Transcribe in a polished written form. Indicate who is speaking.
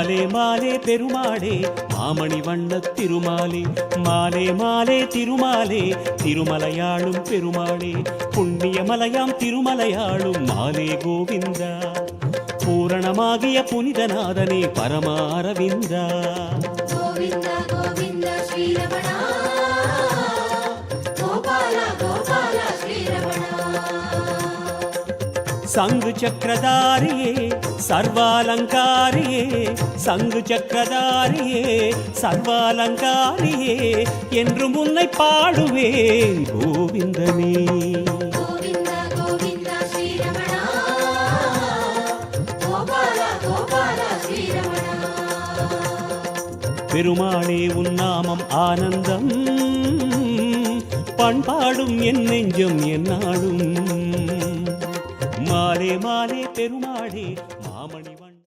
Speaker 1: மாலே மாலே பெருமாளே மாமணி வண்ண திருமாலே மாலே மாலே திருமாலே திருமலையாளும் பெருமாளே புண்ணியமலையாம் திருமலையாளும் மாலே கோவிந்தா பூரணமாகிய புனிதநாதனே பரமாரவிந்தா
Speaker 2: கோவிந்தா கோவிந்தா ஸ்ரீரமணா கோபால கோபால ஸ்ரீரமணா
Speaker 1: சங்கு சக்கரதாரியே சர்வாலங்காரியே சங்கு சக்கரதாரியே சர்வாலங்காரியே என்று முன்னை பாடுவேன் கோவிந்தனே
Speaker 2: கோவிந்தா கோவிந்தா ஸ்ரீரமணா கோபால கோபால ஸ்ரீரமணா
Speaker 1: பெருமாளே உன்னாமம் ஆனந்தம் பண்பாடும் என் நெஞ்சம் என்னாலும் மாலே மாலே பெருமாளே